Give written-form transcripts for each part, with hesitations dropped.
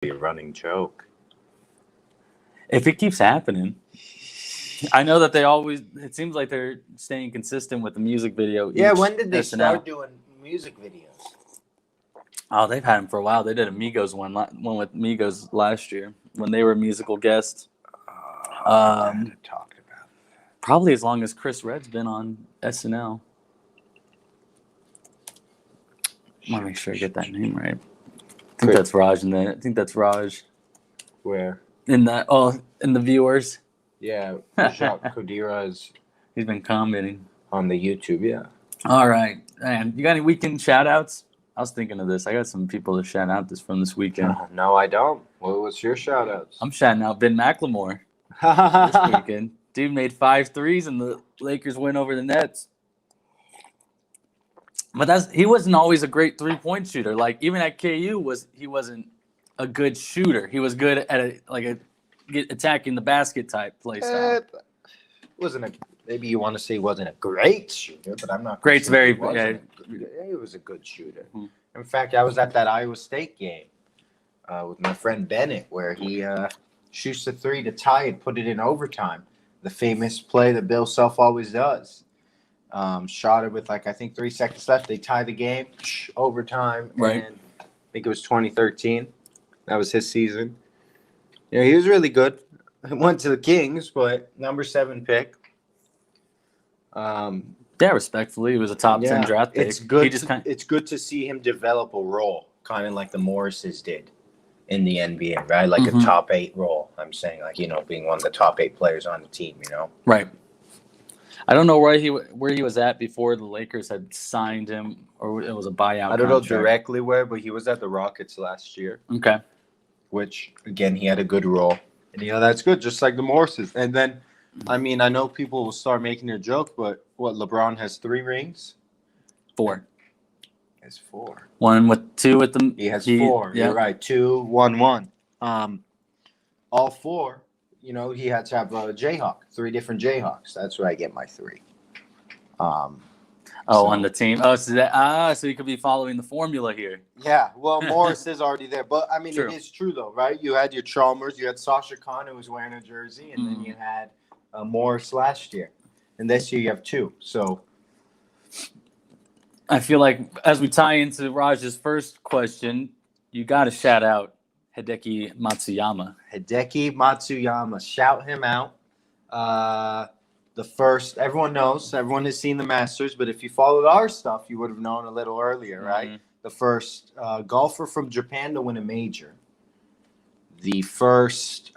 be a running joke. If it keeps happening, I know that it seems like they're staying consistent with the music video. Yeah, when did they SNL. start doing music videos? Oh, they've had them for a while. They did a Migos one with Migos last year when they were a musical guest. I had talked about that. Probably as long as Chris Redd's been on SNL. I want to make sure I get that name right. I think that's Raj. I think that's Raj. Where? In the viewers. Yeah, Jacques Kodira is. He's been commenting on the YouTube. Yeah. All right, and you got any weekend shout outs? I was thinking of this. I got some people to shout out this from this weekend. No, I don't. What's your shout outs? I'm shouting out Ben McLemore this weekend. Dude made 5 threes and the Lakers win over the Nets. But he wasn't always a great 3-point shooter. Like even at KU he wasn't a good shooter. He was good at attacking the basket type play style. Maybe you want to say he wasn't a great shooter, but I'm not. Great's sure very he was a good shooter. Mm-hmm. In fact, I was at that Iowa State game with my friend Bennett, where he shoots the 3 to tie it, put it in overtime. The famous play that Bill Self always does. Shot it with I think 3 seconds left. They tie the game, overtime, right? And I think it was 2013. That was his season. Yeah, he was really good. Went to the Kings, but number 7 pick. Yeah, respectfully, he was a top 10 draft pick. It's good. It's good to see him develop a role, kind of like the Morrises did in the NBA, right? Like a top 8 role. I'm saying, being one of the top 8 players on the team. Right. I don't know where he was at before the Lakers had signed him, or it was a buyout. I don't know directly where, but he was at the Rockets last year. Okay. Which again, he had a good role, and that's good, just like the Morrises. And then. I mean, I know people will start making their joke, but LeBron has 3 rings? 4. He has 4. 1 with 2 with them. He has 4. Yeah. You're right. 2, 1, 1. All 4, he had to have a Jayhawk, 3 different Jayhawks. That's where I get my 3. On the team. Oh, so you could be following the formula here. Yeah, well, Morris is already there. But, I mean, True. It is true, though, right? You had your Chalmers, you had Sasha Khan, who was wearing a jersey, and then you had Morris last year, and this year you have 2. So I feel like as we tie into Raj's first question, you got to shout out Hideki Matsuyama. Shout him out. Everyone knows, everyone has seen the Masters, but if you followed our stuff, you would have known a little earlier, right? The first golfer from Japan to win a major. The first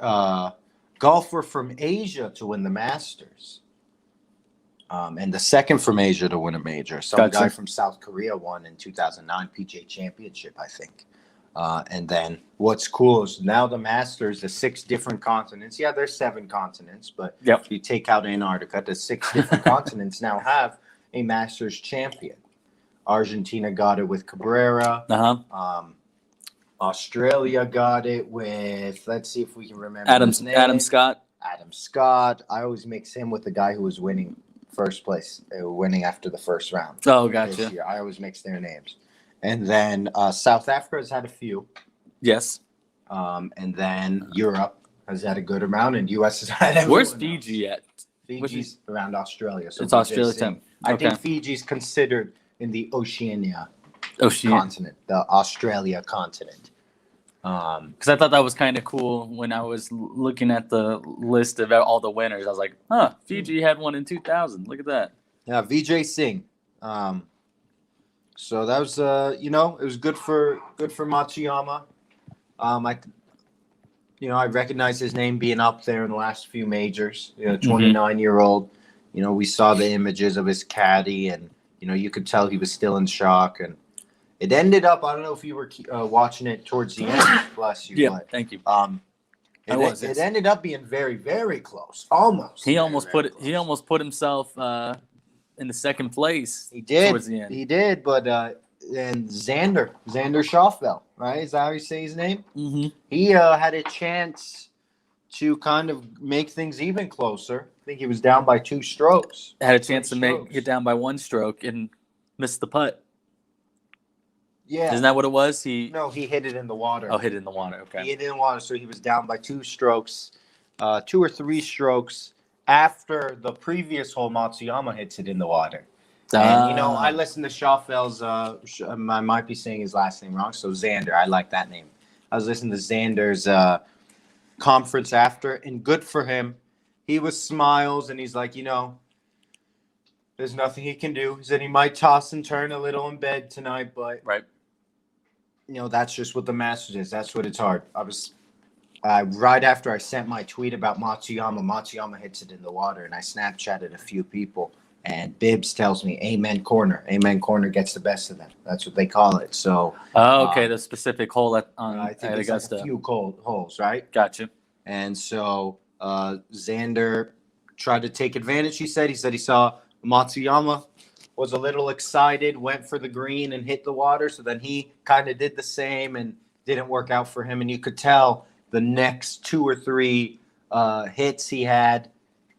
golfer from Asia to win the Masters. And the second from Asia to win a major. Some guy from South Korea won in 2009 PGA Championship, I think. And then what's cool is now the Masters, the 6 different continents. Yeah, there's 7 continents, but if you take out Antarctica, the 6 different continents now have a Masters champion. Argentina got it with Cabrera. Australia got it with, let's see if we can remember his name. Adam Scott. I always mix him with the guy who was winning first place. They were winning after the first round. Oh, gotcha. I always mix their names. And then South Africa has had a few. Yes. And then Europe has had a good amount, and U.S. has had everyone. Where's Fiji at? Fiji's around Australia. So it's Australia time. I think Fiji's considered in the Oceania continent, the Australia continent. Because I thought that was kind of cool when I was looking at the list of all the winners. I was like, Fiji had one in 2000. Look at that. Yeah, Vijay Singh. So that was, it was good for Matsuyama. I recognize his name being up there in the last few majors. 29-year-old. We saw the images of his caddy, and you could tell he was still in shock. And it ended up, I don't know if you were watching it towards the end. Bless you. Yeah, thank you. It ended up being very, very close. Almost. He almost put himself in the second place. He did. Towards the end. He did, but and Xander Schauffele, right? Is that how you say his name? Mm-hmm. He had a chance to kind of make things even closer. I think he was down by 2 strokes. Had a chance to get down by 1 stroke and missed the putt. Yeah. Isn't that what it was? No, he hit it in the water. hit it in the water. He Okay. hit it in the water, so he was down by 2 strokes, 2 or 3 strokes after the previous hole. Matsuyama hits it in the water. And you know, I listened to Schaufel's. I might be saying his last name wrong. So Xander, I like that name. I was listening to Xander's conference after, and good for him. He was smiles, and he's like, you know, there's nothing he can do. He said he might toss and turn a little in bed tonight, but right. you know, that's just what the Masters is. That's what it's hard. I was right after I sent my tweet about Matsuyama. Matsuyama hits it in the water, and I Snapchatted a few people. And Bibbs tells me, "Amen corner. Amen corner gets the best of them." That's what they call it. So, Oh, okay. The specific hole at I think at it's Augusta. like a few cold holes, right? Gotcha. And so Xander tried to take advantage. He said he saw Matsuyama was a little excited, went for the green and hit the water. So then he kind of did the same and didn't work out for him. And you could tell the next 2 or 3 hits he had,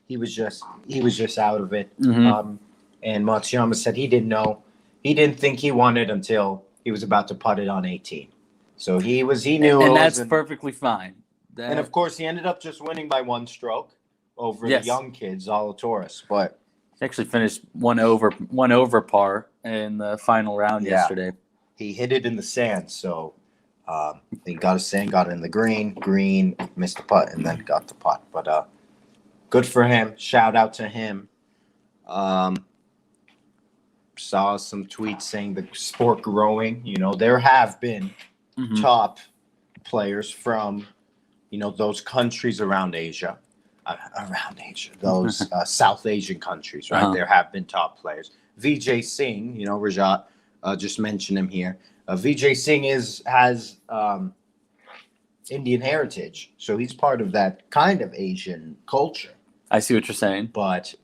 he was just out of it. Mhm. And Matsuyama said he didn't know. He didn't think he won it until he was about to putt it on 18. So he knew. And it that's wasn't- perfectly fine. And of course, he ended up just winning by 1 stroke over Yes. the young kid, Zalatoris. But he actually finished one over par in the final round Yeah. yesterday. he hit it in the sand. So he got a sand, got it in the green, missed the putt, and then got the putt. But good for him. Shout out to him. Saw some tweets saying the sport growing. You know, there have been Mhm. top players from, you know, those countries around Asia, those South Asian countries, right? Uh-huh. There have been top players. Vijay Singh, you know, Rajat just mentioned him here. Vijay Singh has Indian heritage, so he's part of that kind of Asian culture. I see what you're saying. But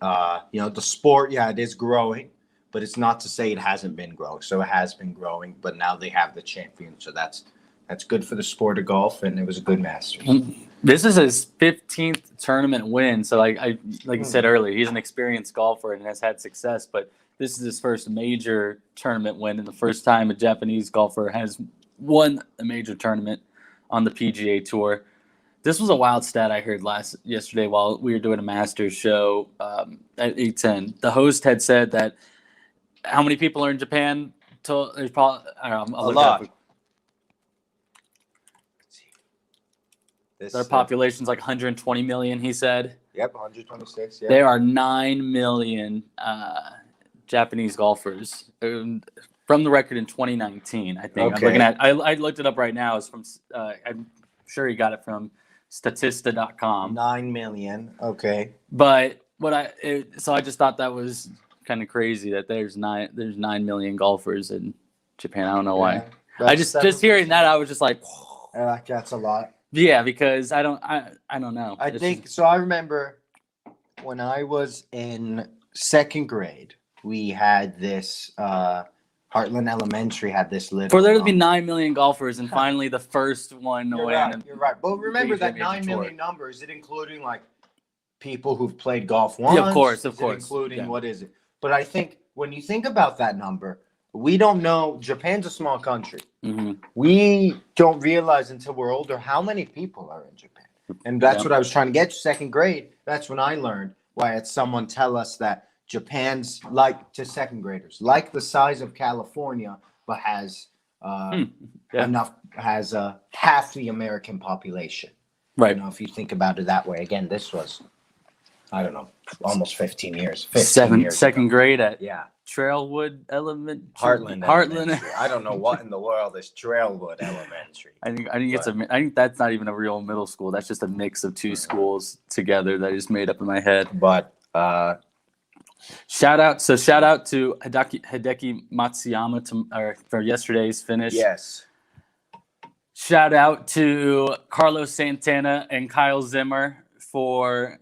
you know, the sport, yeah, it is growing, but it's not to say it hasn't been growing. So it has been growing, but now they have the champion, so that's good for the sport of golf, and it was a good Masters. This is his 15th tournament win. So like you said earlier, he's an experienced golfer and has had success, but this is his first major tournament win and the first time a Japanese golfer has won a major tournament on the PGA Tour. This was a wild stat I heard yesterday while we were doing a Masters show at 8:10. The host had said that how many people are in Japan? There's probably A lot. Their population's like 120 million, he said. Yep, 126. Yeah. There are 9 million Japanese golfers from the record in 2019. I think I'm Okay. looking at. I looked it up right now. It's from. I'm sure he got it from Statista.com. 9 million. Okay. But so I just thought that was kind of crazy that there's 9 million golfers in Japan. I don't know why. Yeah, I just hearing that I was just like, that's a lot. yeah, because I don't know. I It's think just- so. I remember when I was in 2nd grade, we had this Heartland Elementary had this little. for there to be 9 million golfers and finally the first one to You're win. right. You're right. But remember PGA that Major 9 Tour. million number, is it including like people who've played golf once? Yeah, of course, Is it including yeah. what is it? But I think when you think about that number, we don't know. Japan's a small country. Hmm. We don't realize until we're older how many people are in Japan. And that's Yeah. what I was trying to get to 2nd grade. That's when I learned why I had someone tell us that Japan's like to 2nd graders, like the size of California, but has Yeah. has half the American population. Right. You know, if you think about it that way. Again, this was, I don't know, almost 15 years. 15 years Second ago. grade at Yeah. Trailwood Elementary. Heartland. Heartland. Elementary. I don't know what in the world is Trailwood Elementary. I think that's not even a real middle school. That's just a mix of two schools together that I just made up in my head. But Shout out to Hideki Matsuyama for yesterday's finish. yes. Shout out to Carlos Santana and Kyle Zimmer for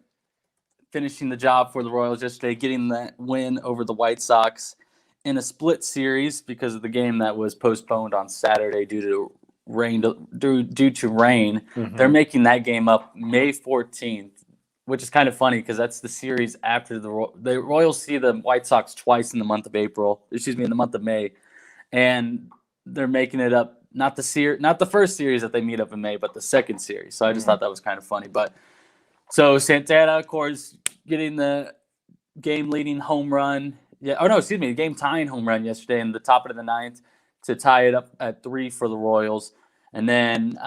finishing the job for the Royals yesterday, getting that win over the White Sox in a split series because of the game that was postponed on Saturday due to rain. They're making that game up May 14th, which is kind of funny because that's the series after the Royals see the White Sox twice in the month of May, and they're making it up. Not the first series that they meet up in May, but the second series. So I just thought that was kind of funny. But so Santana, of course, getting the game-leading home run. Yeah. Oh no, excuse me, game-tying home run yesterday in the top of the ninth to tie it up at 3 for the Royals. And then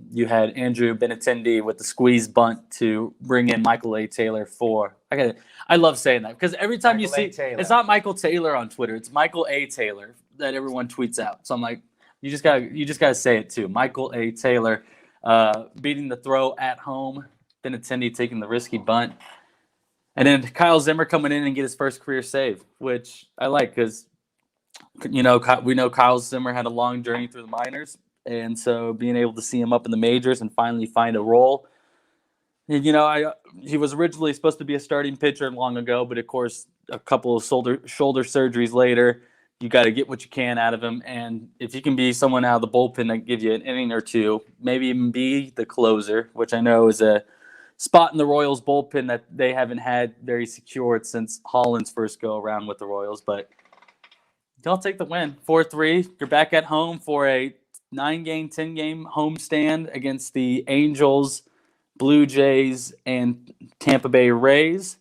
you had Andrew Benintendi with the squeeze bunt to bring in Michael A. Taylor for. I love saying that because every time Michael A. you see, Taylor. it's not Michael Taylor on Twitter, it's Michael A. Taylor that everyone tweets out. So I'm like, you just gotta say it too. Michael A. Taylor beating the throw at home. Benintendi taking the risky bunt, and then Kyle Zimmer coming in and get his first career save, which I like because we know Kyle Zimmer had a long journey through the minors. And so being able to see him up in the majors and finally find a role. And, he was originally supposed to be a starting pitcher long ago, but of course, a couple of shoulder surgeries later, you got to get what you can out of him. And if you can be someone out of the bullpen that give you an inning or two, maybe even be the closer, which I know is a spot in the Royals bullpen that they haven't had very secured since Holland's first go around with the Royals. But y'all take the win, 4-3. You're back at home for a 9-game, 10-game homestand against the Angels, Blue Jays, and Tampa Bay Rays.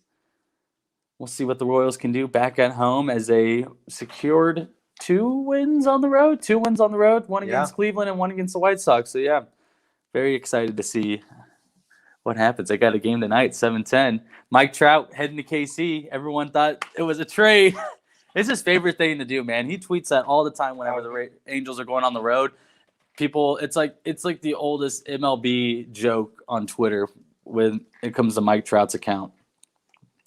We'll see what the Royals can do back at home as they secured 2 wins on the road. 2 wins on the road, one against Cleveland and one against the White Sox. So, yeah, very excited to see what happens. They got a game tonight, 7-10. Mike Trout heading to KC. Everyone thought it was a trade. It's his favorite thing to do, man. He tweets that all the time whenever the Angels are going on the road. People, it's like the oldest MLB joke on Twitter when it comes to Mike Trout's account.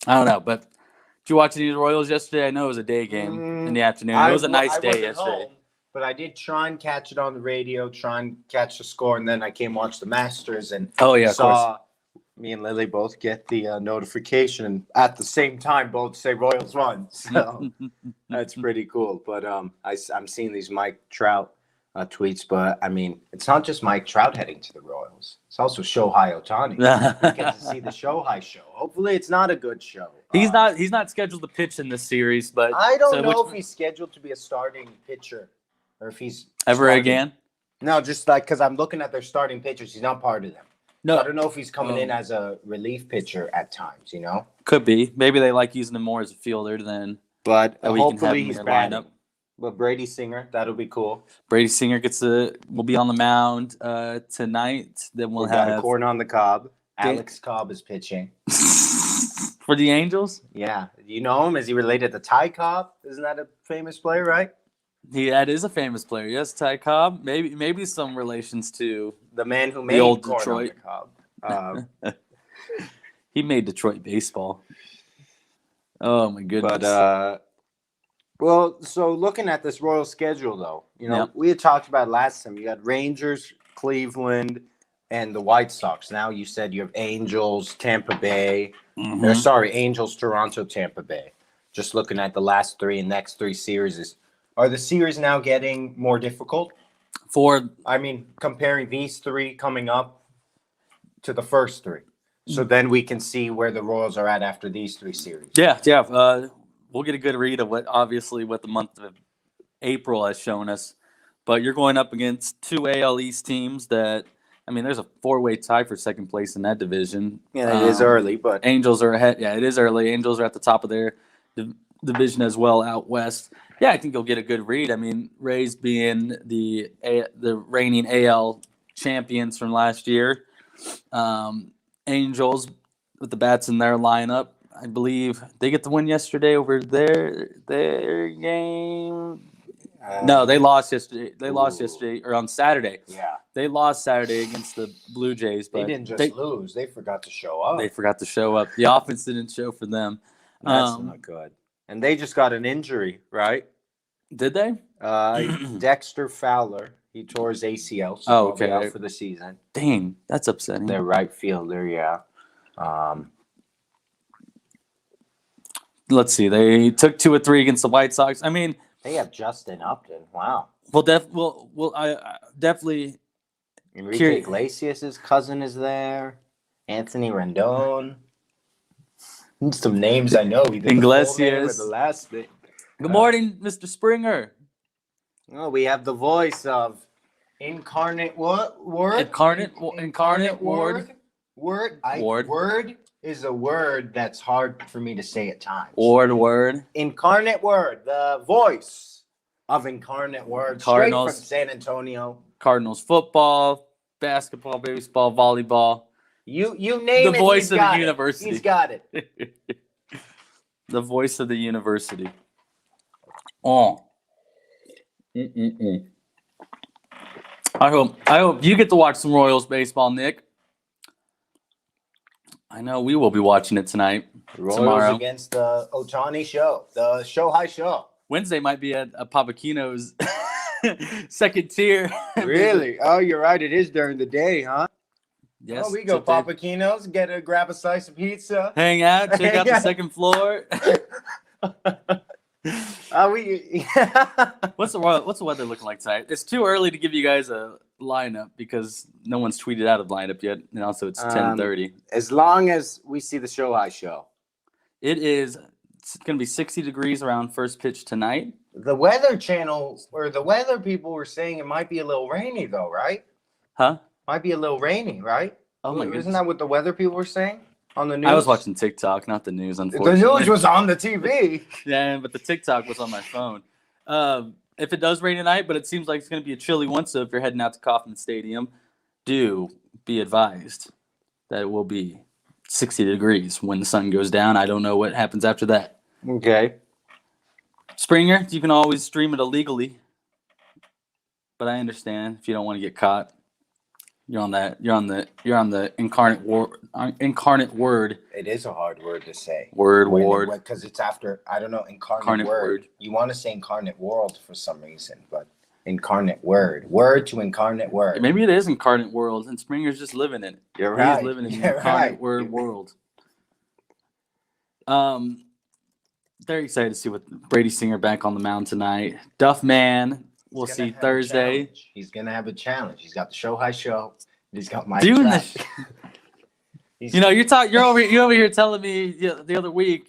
I don't know, but did you watch any of the Royals yesterday? I know it was a day game in the afternoon. It was a nice day yesterday. Home, but I did try and catch it on the radio, try and catch the score, and then I came watch the Masters and saw me and Lily both get the notification, and at the same time both say Royals won. So that's pretty cool. But I'm seeing these Mike Trout tweets, but I mean, it's not just Mike Trout heading to the Royals. It's also Shohei Ohtani. You get to see the Shohei show. Hopefully, it's not a good show. He's not scheduled to pitch in this series, but I don't know if he's scheduled to be a starting pitcher or if he's ever again. No, just like because I'm looking at their starting pitchers, he's not part of them. No, so I don't know if he's coming in as a relief pitcher at times. Could be. Maybe they like using him more as a fielder than. But hopefully he's batting. But Brady Singer, that'll be cool. Brady Singer will be on the mound tonight. Then we'll have got a corn on the cob. Alex Cobb is pitching for the Angels. Yeah, you know him? Is he related to Ty Cobb? Isn't that a famous player, right? That is a famous player. Yes, Ty Cobb. Maybe some relations to the man who made the old corn Detroit on the cob. He made Detroit baseball. Oh my goodness! But well, so looking at this Royal schedule, though, we had talked about last time. You had Rangers, Cleveland, and the White Sox. Now you said you have Angels, Tampa Bay. Angels, Toronto, Tampa Bay. Just looking at the last 3 and next 3 series. Are the series now getting more difficult? Comparing these 3 coming up to the first 3. So then we can see where the Royals are at after these 3 series. Yeah. We'll get a good read of what the month of April has shown us. But you're going up against 2 AL East teams that, there's a 4-way tie for second place in that division. Yeah, it is early, but Angels are ahead. Yeah, it is early. Angels are at the top of their division as well out west. Yeah, I think you'll get a good read. Rays being the reigning AL champions from last year. Angels with the bats in their lineup. I believe they get the win yesterday over their game. No, they lost yesterday. They lost yesterday or on Saturday. Yeah, they lost Saturday against the Blue Jays. But they didn't just lose; they forgot to show up. The offense didn't show for them. That's not good. And they just got an injury, right? Did they? Dexter Fowler. He tore his ACL. So okay. Out for the season. Dang, that's upsetting. Their right fielder, yeah. Let's see. They took 2 or 3 against the White Sox. They have Justin Upton. Wow. I definitely. Enrique Iglesias' cousin is there. Anthony Rendon. Some names I know. Iglesias. The last name. Good morning, Mr. Springer. Oh, we have the voice of incarnate what word? Incarnate Ward. Ward. Word is a word that's hard for me to say at times. Word. Incarnate Word, the voice of Incarnate Word, Cardinals. straight from San Antonio. Cardinals football, basketball, baseball, volleyball. You name The it. voice he's of the got it. university. He's got it. The voice of the university. Oh. Mm-mm-mm. I hope you get to watch some Royals baseball, Nick. I know we will be watching it tonight. Royals tomorrow. against the Otani show, the Shohei show. Wednesday might be at Papakino's second tier. Really? Oh, you're right. It is during the day, huh? Yes. Oh, we go it's a- Papakino's, grab a slice of pizza. Hang out, check out the second floor. What's the weather looking like tonight? It's too early to give you guys a lineup because no one's tweeted out a lineup yet, and also it's 10:30. As long as we see the Shohei show. It's going to be 60 degrees around first pitch tonight. The Weather Channel or the weather people were saying it might be a little rainy though, right? Huh? Might be a little rainy, right? Oh my Isn't goodness. that what the weather people were saying on the news? I was watching TikTok, not the news, The unfortunately. news was on the TV. Yeah, but the TikTok was on my phone. If it does rain tonight, but it seems like it's going to be a chilly one, so if you're heading out to Kauffman Stadium, do be advised that it will be 60 degrees when the sun goes down. I don't know what happens after that. Okay. Springer, you can always stream it illegally, but I understand if you don't want to get caught. You're on the incarnate word. It is a hard word to say. Ward. Because it's after, I don't know, incarnate Incarnate word. word. You want to say incarnate world for some reason, but incarnate word. Word to incarnate word. Maybe it is incarnate world, and Springer's just living in it. You're He's right. living in the You're incarnate right. word world. Very excited to see what Brady Singer back on the mound tonight. Duffman, we'll He's see gonna have a Thursday. challenge. He's going to have a challenge. He's got the Shohei show. He's got my Doing Trout. this. He's- You know, you're over here telling me the other week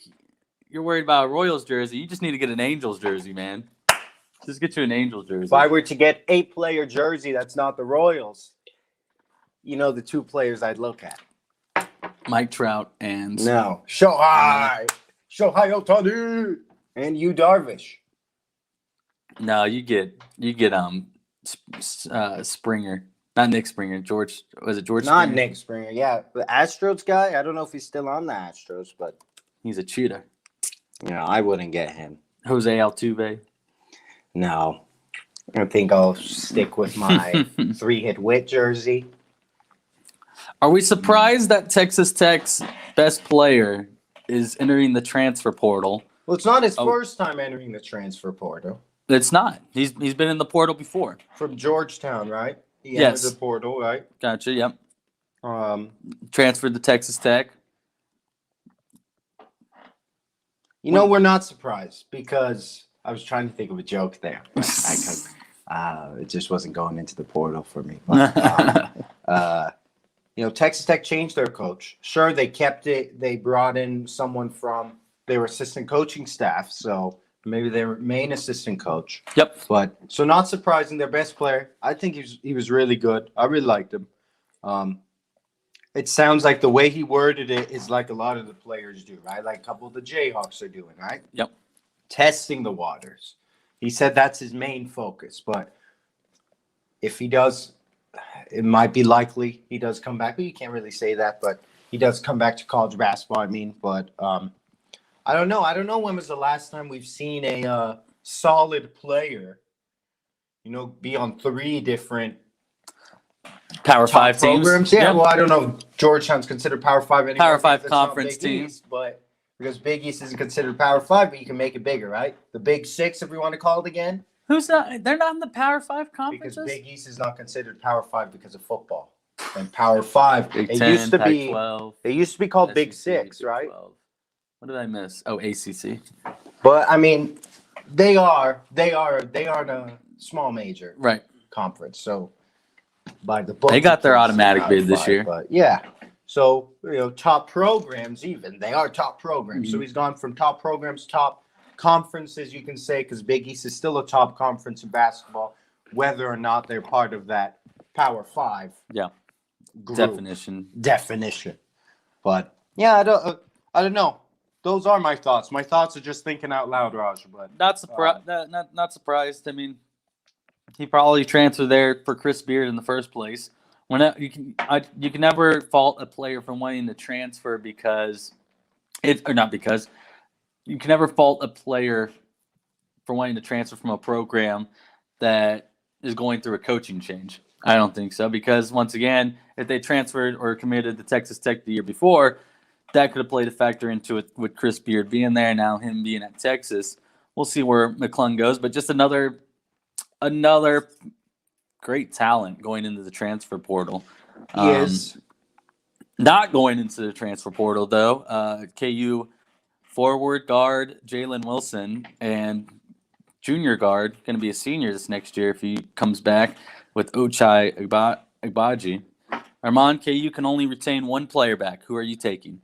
you're worried about a Royals jersey. You just need to get an Angels jersey, man. Just get you an Angels jersey. If I were to get 8-player jersey, that's not the Royals. You know the 2 players I'd look at. Mike Trout and No. Shohei Ohtani. And you Darvish. No, you get Springer, not Nick Springer. George Not Springer? Nick Springer. Yeah. The Astros guy, I don't know if he's still on the Astros, but He's a cheater. I wouldn't get him. Jose Altuve. No. I think I'll stick with my 3-hit wit jersey. Are we surprised that Texas Tech's best player is entering the transfer portal? Well, it's not his Oh. first time entering the transfer portal. It's not. He's been in the portal before. From Georgetown, right? He Yes. entered the portal, right? Gotcha. Yep. Transferred to Texas Tech. We're not surprised because I was trying to think of a joke there. But it just wasn't going into the portal for me. But, Texas Tech changed their coach. Sure, they kept it. They brought in someone from their assistant coaching staff, so maybe their main assistant coach. Yep. But so not surprising, their best player. I think he was really good. I really liked him. It sounds like the way he worded it is like a lot of the players do, right? Like a couple of the Jayhawks are doing, right? Yep. Testing the waters. He said that's his main focus. But if he does, it might be likely he does come back. But you can't really say that. But he does come back to college basketball, But I don't know. I don't know when was the last time we've seen a solid player, be on 3 different Power 5 teams. programs. Yeah, well, I don't know. Georgetown's considered Power 5 anymore. Power 5 because it's not conference Big team. East, but because Big East isn't considered Power 5, but you can make it bigger, right? The Big 6, if we want to call it again. Who's not? They're not in the Power 5 Because conferences. Big East is not considered Power 5 because of football. And Power 5, Big it 10, used to be Pac-12, it used to be called Big SEC, 6, right? 12. What did I miss? Oh, ACC. But I mean, they are a small major Right. conference. So by the book, They got their it's automatic Power bid this 5, year. But yeah. So, top programs even. They are top programs. Mm-hmm. So he's gone from top programs, top conferences, you can say, because Big East is still a top conference in basketball, whether or not they're part of that Power Five. Yeah. Group Definition. But yeah, I don't know. Those are my thoughts. My thoughts are just thinking out loud, Raj. But Not surprised. I mean, he probably transferred there for Chris Beard in the first place. You can never fault a player from wanting to transfer you can never fault a player for wanting to transfer from a program that is going through a coaching change. I don't think so, because once again, if they transferred or committed to Texas Tech the year before, that could have played a factor into it with Chris Beard being there, now him being at Texas. We'll see where McClung goes, but just another great talent going into the transfer portal. he is. Not going into the transfer portal, though, KU forward guard Jalen Wilson and junior guard, going to be a senior this next year if he comes back, with Ochai Agbaji. Armand, KU can only retain one player back. Who are you taking?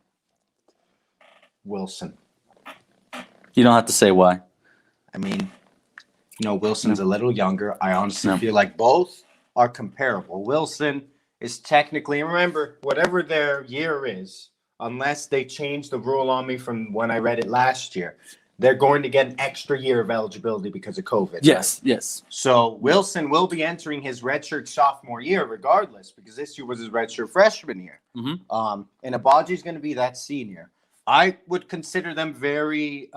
Wilson. You don't have to say why. I mean, Wilson's a little younger. I honestly feel like both are comparable. Wilson is technically, and remember, whatever their year is, unless they change the rule on me from when I read it last year, they're going to get an extra year of eligibility because of COVID. Yes, right? yes. So Wilson will be entering his redshirt sophomore year regardless, because this year was his redshirt freshman year. Mm-hmm. And Abaji's going to be that senior. I would consider them very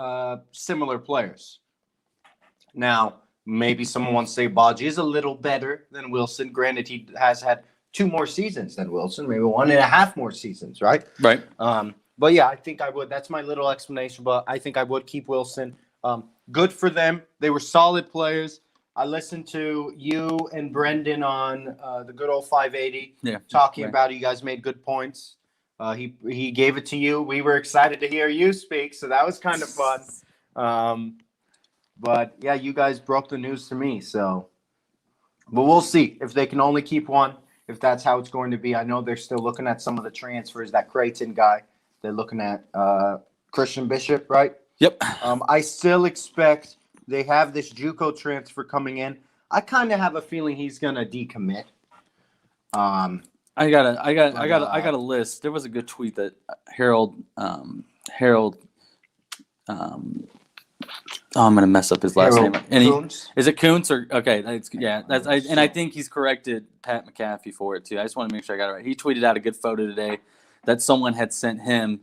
similar players. Now, maybe someone wants to say Abaji is a little better than Wilson. Granted, he has had 2 more seasons than Wilson, maybe 1.5 more seasons, right? Right. But yeah, I think I would. That's my little explanation, but I think I would keep Wilson. Good for them. They were solid players. I listened to you and Brendan on the good old 580 talking about it. You guys made good points. He gave it to you. We were excited to hear you speak, so that was kind of fun. But yeah, you guys broke the news to me. So, but we'll see if they can only keep one, if that's how it's going to be. I know they're still looking at some of the transfers. That Creighton guy, they're looking at Christian Bishop, right? Yep. I still expect they have this JUCO transfer coming in. I kind of have a feeling he's gonna decommit. I got a list. There was a good tweet that Harold. I'm gonna mess up his last name. Is it Kuntz or okay? I think he's corrected Pat McAfee for it too. I just want to make sure I got it right. He tweeted out a good photo today that someone had sent him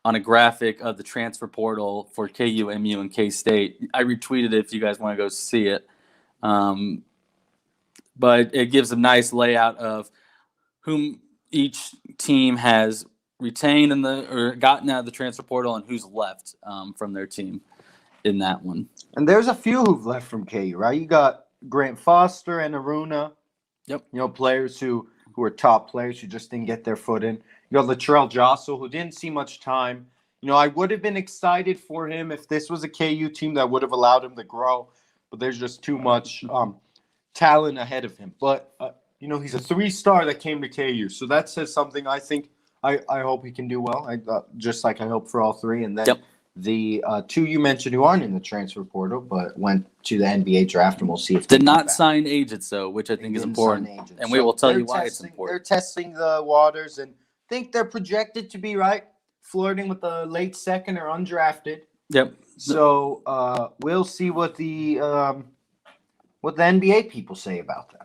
on a graphic of the transfer portal for KU, MU, and K-State. I retweeted it if you guys want to go see it. But it gives a nice layout of whom each team has retained or gotten out of the transfer portal and who's left from their team in that one. And there's a few who've left from KU, right? You got Grant Foster and Aruna. Yep. Players who are top players who just didn't get their foot in. You got Latrell Jossel, who didn't see much time. I would have been excited for him if this was a KU team that would have allowed him to grow, but there's just too much talent ahead of him. But, he's a 3-star that came to KU, so that says something. I think I hope he can do well, just like I hope for all 3. And then the 2 you mentioned who aren't in the transfer portal but went to the NBA draft, and we'll see if did not sign agents, though, which I think is important. And we will tell you why it's important. They're testing the waters and think they're projected to be flirting with the late 2nd or undrafted. Yep. So we'll see what the NBA people say about them.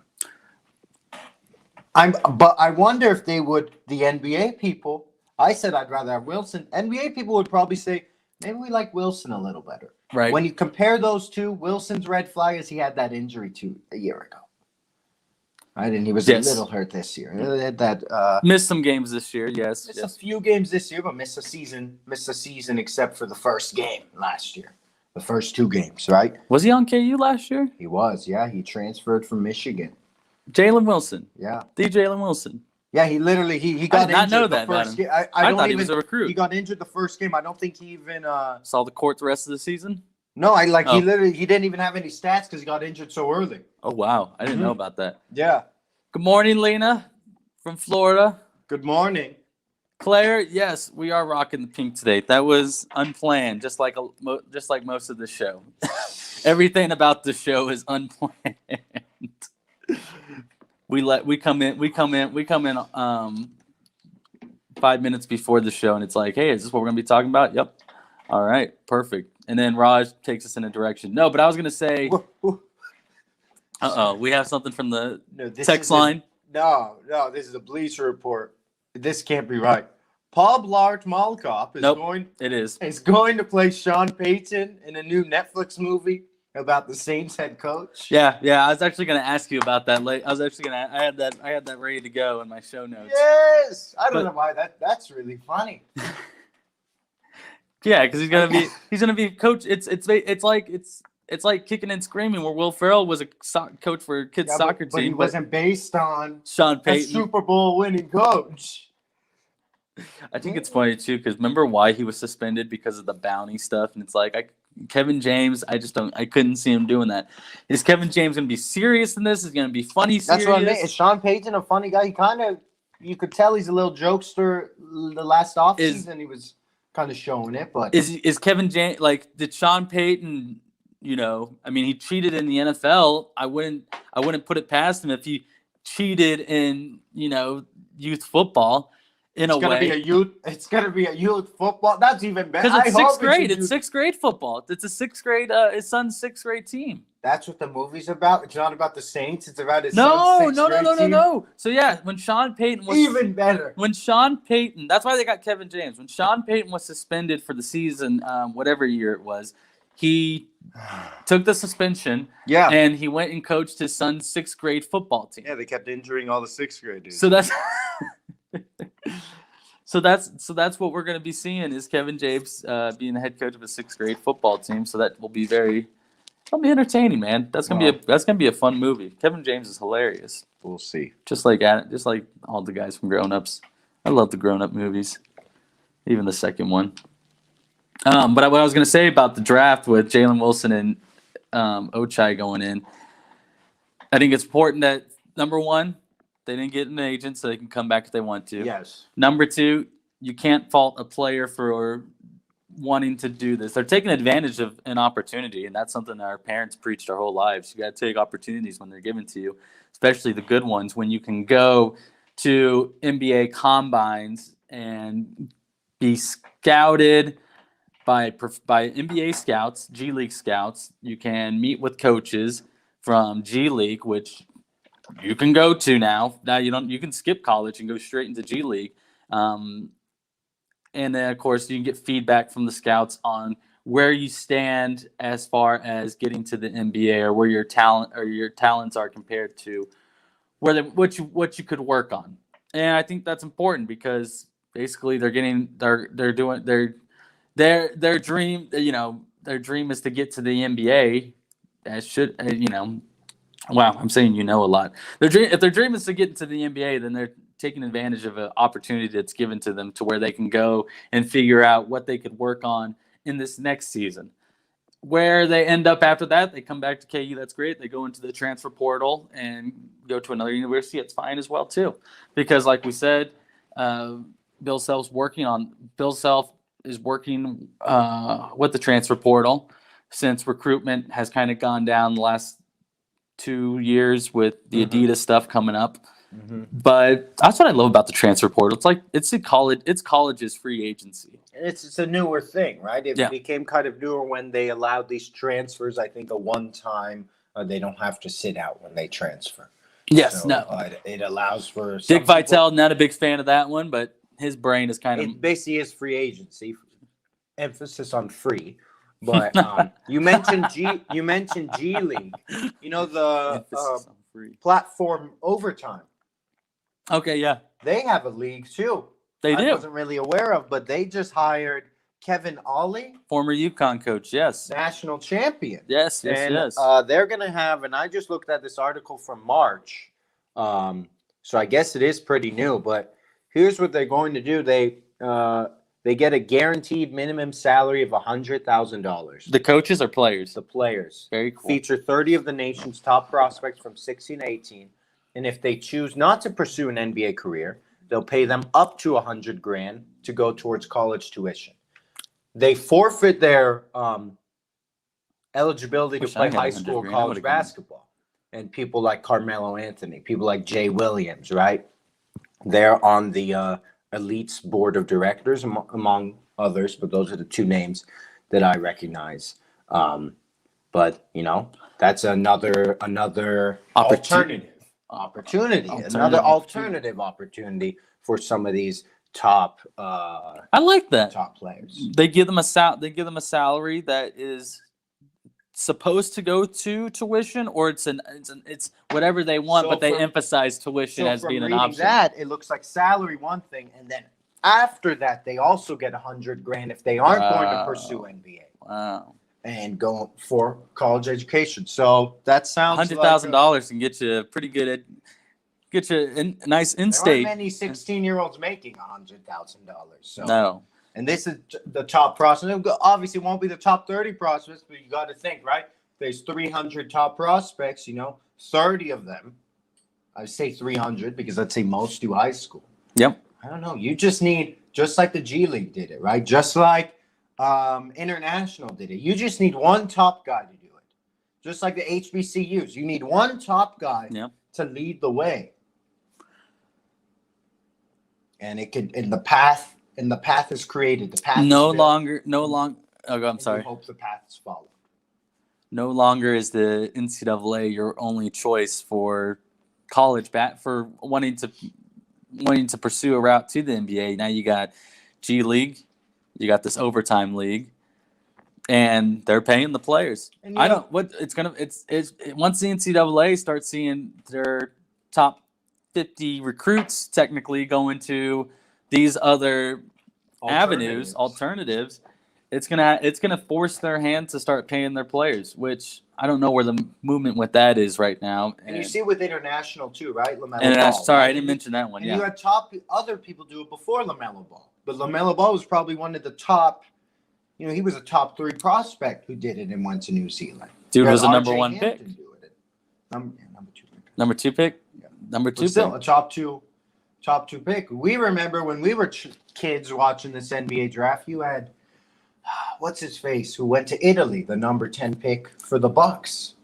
But I wonder if they would. The NBA people. I said I'd rather have Wilson. NBA people would probably say maybe we like Wilson a little better. Right. When you compare those two, Wilson's red flag is he had that injury a year ago. Right, and he was a little hurt this year. Missed some games this year, yes. Missed a few games this year, but missed a season except for the first game last year. The first 2 games, right? Was he on KU last year? He was, yeah. He transferred from Michigan. Jalen Wilson. Yeah. The Jalen Wilson. Yeah, he literally he got injured. I did not know that. First game. I thought he was a recruit. He got injured the first game. I don't think he even saw the court the rest of the season. No, he didn't even have any stats because he got injured so early. Oh wow, I didn't know about that. Yeah. Good morning, Lena, from Florida. Good morning. Claire, yes, we are rocking the pink today. That was unplanned, just like most of the show. Everything about the show is unplanned. We come in 5 minutes before the show, and it's like, hey, is this what we're gonna be talking about? Yep. All right, perfect. And then Raj takes us in a direction. No, but I was gonna say, we have something from the text line. No, this is a Bleacher Report. This can't be right. Paul Blart Mall Cop is going to play Sean Payton in a new Netflix movie about the Saints head coach. Yeah. I was actually going to ask you about that. I had that ready to go in my show notes. Yes, I don't know why that's really funny. Yeah, because he's gonna be coach. It's like Kicking and Screaming, where Will Ferrell was a coach for a kids soccer team, but he wasn't based on Sean Payton, a Super Bowl winning coach. I think it's funny too, because remember why he was suspended? Because of the bounty stuff, and it's like Kevin James. I couldn't see him doing that. Is Kevin James gonna be serious in this? Is he gonna be funny? Serious? That's what I mean. Is Sean Payton a funny guy? You could tell he's a little jokester. The last offseason, he was kind of showing it. But is Kevin James did Sean Payton? He cheated in the NFL. I wouldn't put it past him if he cheated in youth football. It's gonna be a youth football. That's even better. Because it's sixth grade. It's sixth grade football. It's a sixth grade. His son's sixth grade team. That's what the movie's about. It's not about the Saints. It's about his son's sixth grade team. No. So yeah, when Sean Payton was even better. When Sean Payton, that's why they got Kevin James. When Sean Payton was suspended for the season, whatever year it was, he took the suspension. Yeah. And he went and coached his son's sixth grade football team. Yeah, they kept injuring all the sixth graders. So that's. So that's what we're going to be seeing is Kevin James being the head coach of a sixth grade football team. So that will be it'll be entertaining, man. That's gonna be a fun movie. Kevin James is hilarious. We'll see. Just like all the guys from Grown Ups. I love the Grown Up movies, even the second one. But what I was gonna say about the draft with Jalen Wilson and Ochai going in, I think it's important that number one, they didn't get an agent, so they can come back if they want to. Yes. Number two, you can't fault a player for wanting to do this. They're taking advantage of an opportunity, and that's something that our parents preached our whole lives. You got to take opportunities when they're given to you, especially the good ones, when you can go to NBA combines and be scouted by NBA scouts, G League scouts. You can meet with coaches from G League, which you can go to now. Now you can skip college and go straight into G League. And then of course you can get feedback from the scouts on where you stand as far as getting to the NBA or where your talents are compared to what you could work on. And I think that's important because basically their dream, their dream is to get to the NBA. Wow, I'm saying a lot. If their dream is to get into the NBA, then they're taking advantage of an opportunity that's given to them to where they can go and figure out what they could work on in this next season. Where they end up after that, they come back to KU, that's great. They go into the transfer portal and go to another university, it's fine as well too. Because like we said, Bill Self is working with the transfer portal since recruitment has kind of gone down the last 2 years with the Adidas stuff coming up. Mm-hmm. But that's what I love about the transfer portal. It's like it's college's free agency. It's a newer thing, right? It became kind of newer when they allowed these transfers. I think a one time they don't have to sit out when they transfer. Yes, it allows for Dick Vitale. Not a big fan of that one, but his brain is kind of it basically is free agency. Emphasis on free. But you mentioned G League. The platform Overtime. Okay, yeah. They have a league too. They do. I wasn't really aware of, but they just hired Kevin Ollie, former UConn coach. Yes. National champion. Yes. They're gonna have, and I just looked at this article from March. So I guess it is pretty new. But here's what they're going to do. They get a guaranteed minimum salary of $100,000. The coaches or players? The players. Very cool. Feature 30 of the nation's top prospects from 16 to 18. And if they choose not to pursue an NBA career, they'll pay them up to $100,000 to go towards college tuition. They forfeit their eligibility to Wish I play had high 100 school grand. I college would've gone. basketball. And people like Carmelo Anthony, people like Jay Williams, right? They're on the Elite's board of directors, among others, but those are the two names that I recognize. But that's another opportunity, another alternative opportunity for some of these top I like that. top players. They give them a salary that is supposed to go to tuition, or it's whatever they want, So but they from- emphasize tuition as from being an reading option. that, it looks like salary one thing, and then after that, they also get $100,000 if they aren't going to pursue NBA Wow, and go for college education. So that sounds $100,000 can get you a pretty good, get you a nice There aren't in-state. many 16-year-olds making $100,000. So No, and this is the top prospects. Obviously, it won't be the top 30 prospects, but you got to think, right? There's 300 top prospects. 30 of them. I say 300 because I'd say most do high school. Yep. I don't know. You just need, just like the G League did it, right? Just like International did it. You just need one top guy to do it. Just like the HBCUs. You need one top guy Yep. to lead the way. And it could, and the path is created. The path No is built, longer. Oh, I'm and sorry. you hope the path is followed. No longer is the NCAA your only choice for college for wanting to pursue a route to the NBA. Now you got G League, you got this overtime league, and they're paying the players. And I don't what it's gonna it's once the NCAA starts seeing their top 50 recruits technically going to these other avenues, alternatives, it's gonna force their hand to start paying their players, which I don't know where the movement with that is right now. And you see with International too, right? LaMelo And Ball, sorry, right? I didn't mention that one. And Yeah, you had other people do it before LaMelo Ball. But LaMelo Ball was probably one of the top, he was a top 3 prospect who did it and went to New Zealand. dude You was had a number RJ 1 Hampton pick. do it. Number 2 pick. Number 2 pick. Yeah. Number 2 But still, pick. a top two pick. We remember when we were kids watching this NBA draft, you had, what's his face, who went to Italy, the number 10 pick for the Bucks.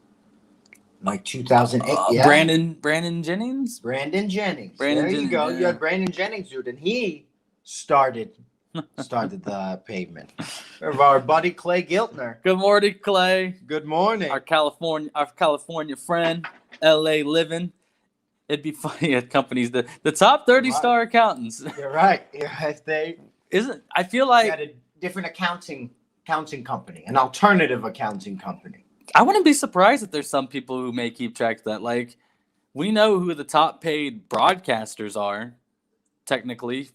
Like 2008. Yeah. Brandon Jennings. Brandon Jennings. Brandon There you Jennings, go. yeah. You had Brandon Jennings, dude, and he started the pavement. Of our buddy Clay Giltner. Good morning, Clay. Good morning. Our California friend, LA living. It'd be funny at companies the top 30 star accountants. You're right. They I feel like had a different accounting company, an alternative accounting company. I wouldn't be surprised if there's some people who may keep track of that. Like, we know who the top paid broadcasters are, technically,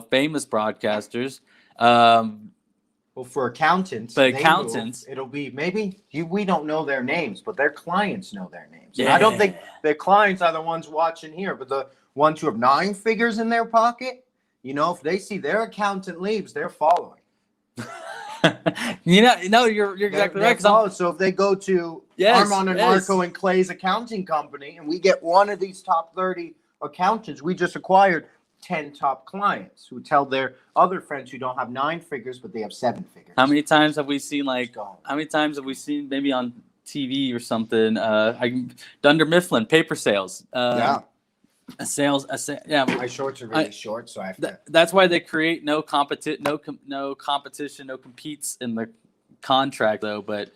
famous broadcasters. Well, for accountants, But accountants- it'll be we don't know their names, but their clients know their names. And Yeah. I don't think their clients are the ones watching here, but the ones who have 9 figures in their pocket, if they see their accountant leaves, they're following. No, you're exactly They're right. 'Cause following. So if they go to Yes, Armand and yes. Marco and Clay's accounting company, and we get one of these top 30 accountants, we just acquired 10 top clients who tell their other friends who don't have 9 figures, but they have 7 figures. How many times have we seen It's gone. how many times have we seen maybe on TV or something? Dunder Mifflin paper sales. Yeah. Yeah. My shorts are really short, so I have to. That's why they create no competition, no competes in the contract though. But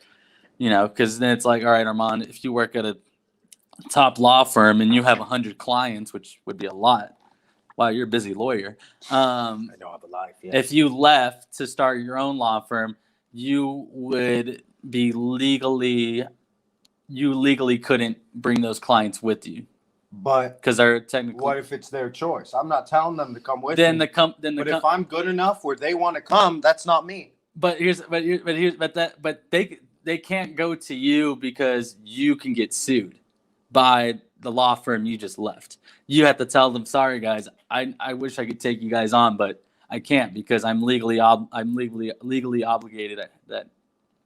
because then it's like, all right, Armand, if you work at a top law firm and you have 100 clients, which would be a lot. Wow, you're a busy lawyer. I don't have a life yet. If you left to start your own law firm, you would be legally couldn't bring those clients with you But because they're technically. what if it's their choice? I'm not telling them to come with Then me. But if I'm good enough where they want to come, that's not me. But they can't go to you because you can get sued by the law firm you just left. You have to tell them, sorry guys, I wish I could take you guys on, but I can't because I'm legally obligated that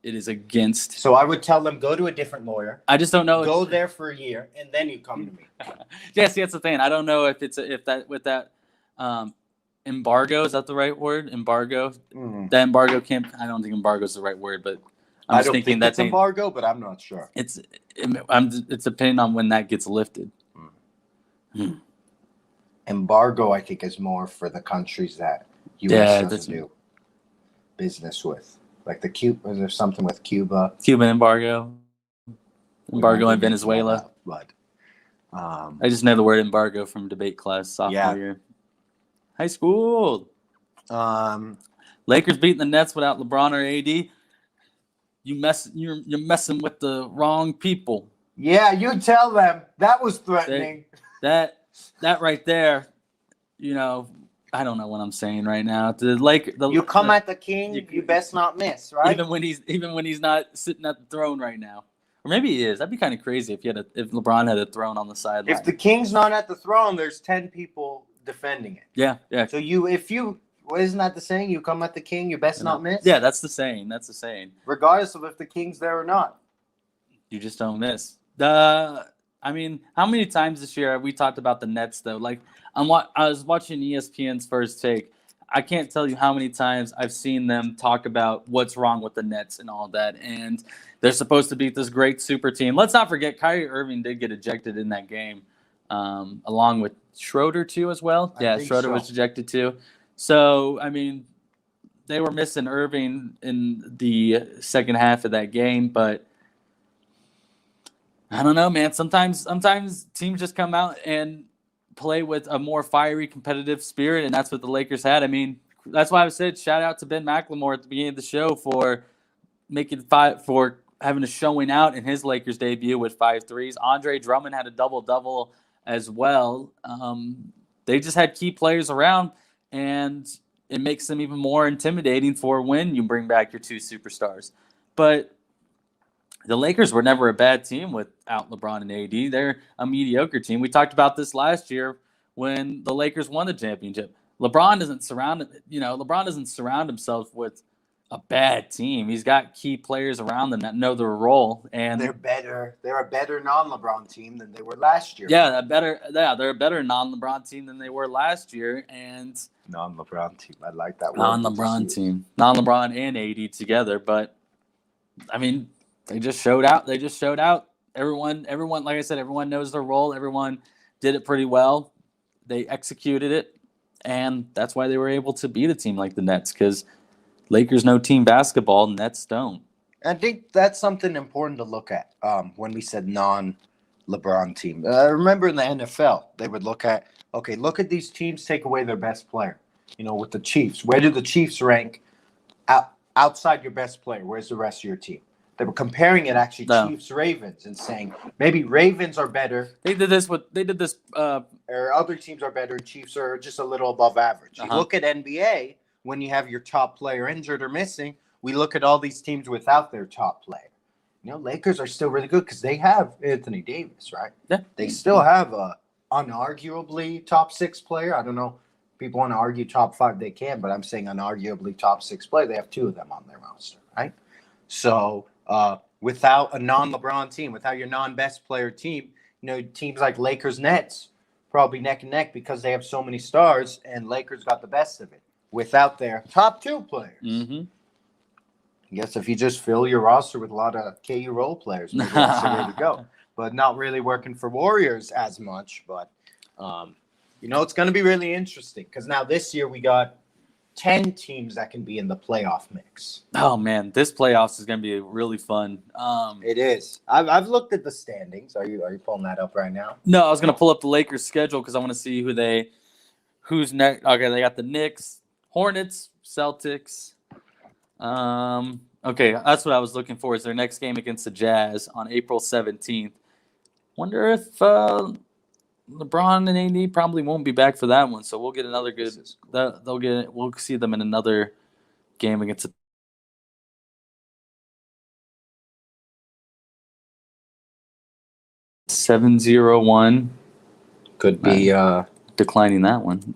it is against. So I would tell them, go to a different lawyer, I just don't know. go there for a year, and then you come to me. Yeah, see, that's the thing. I don't know if embargo. Is that the right word? Embargo. Mm. The embargo camp. I don't think embargo is the right word, but I'm I just don't thinking think that's it's embargo, but I'm not sure. it's depending on when that gets lifted. Embargo, I think, is more for the countries that U.S. Yeah, doesn't do business with. Like the Cuba, is there something with Cuba? Cuban embargo. We might Embargo be in making Venezuela. that up, but I just know the word embargo from debate class sophomore year. High school. Lakers beating the Nets without LeBron or AD. You're messing with the wrong people. Yeah, you tell them. That was threatening. That right there, I don't know what I'm saying right now. You come at the king, you best not miss, right? Even when he's not sitting at the throne right now. Or maybe he is. That'd be kind of crazy if LeBron had a throne on the sideline. If the king's not at the throne, there's 10 people defending it. Yeah. So isn't that the saying? You come at the king, you best not miss? Yeah, that's the saying. Regardless of if the king's there or not. You just don't miss. How many times this year have we talked about the Nets though? Like I was watching ESPN's First Take. I can't tell you how many times I've seen them talk about what's wrong with the Nets and all that. And they're supposed to beat this great super team. Let's not forget Kyrie Irving did get ejected in that game, along with Schroeder too as well. Yeah, Schroeder was ejected too. So, they were missing Irving in the second half of that game, but I don't know, man. Sometimes teams just come out and play with a more fiery, competitive spirit, and that's what the Lakers had. That's why I said shout out to Ben McLemore at the beginning of the show for for having a showing out in his Lakers debut with 5 threes. Andre Drummond had a double-double as well. They just had key players around, and it makes them even more intimidating for when you bring back your 2 superstars. But the Lakers were never a bad team without LeBron and AD. They're a mediocre team. We talked about this last year when the Lakers won the championship. LeBron doesn't surround himself with a bad team. He's got key players around them that know their role, and they're better. They're a better non-LeBron team than they were last year. Yeah, they're a better non-LeBron team than they were last year, and non-LeBron team. I like that word. Non-LeBron team, non-LeBron and AD together. But they just showed out. Everyone, like I said, everyone knows their role. Everyone did it pretty well. They executed it, and that's why they were able to beat a team like the Nets, because Lakers know team basketball, Nets don't. I think that's something important to look at when we said non-LeBron team. Remember in the NFL, they would look at these teams take away their best player. With the Chiefs, where do the Chiefs rank outside your best player? Where's the rest of your team? They were comparing it actually Chiefs-Ravens and saying maybe Ravens are better. They did this. Or other teams are better. Chiefs are just a little above average. You look at NBA, when you have your top player injured or missing, we look at all these teams without their top player. Lakers are still really good because they have Anthony Davis, right? Yeah. They still have a unarguably top 6 player. I don't know. People want to argue top 5, they can, but I'm saying unarguably top 6 player. They have 2 of them on their roster, right? So without a non-LeBron team, without your non-best player team, teams like Lakers, Nets, probably neck and neck because they have so many stars, and Lakers got the best of it without their top 2 players. Mm-hmm. I guess if you just fill your roster with a lot of KU role players, maybe that's the way to go. But not really working for Warriors as much. But, it's going to be really interesting because now this year we got 10 teams that can be in the playoff mix. Oh, man, this playoffs is going to be really fun. It is. I've looked at the standings. Are you pulling that up right now? No, I was going to pull up the Lakers schedule because I want to see who's next. Okay, they got the Knicks, Hornets, Celtics. Okay, that's what I was looking for. Is their next game against the Jazz on April 17th. Wonder if LeBron and AD probably won't be back for that one, so we'll get another good. We'll see them in another game against. 7-0-1. Could be declining that one.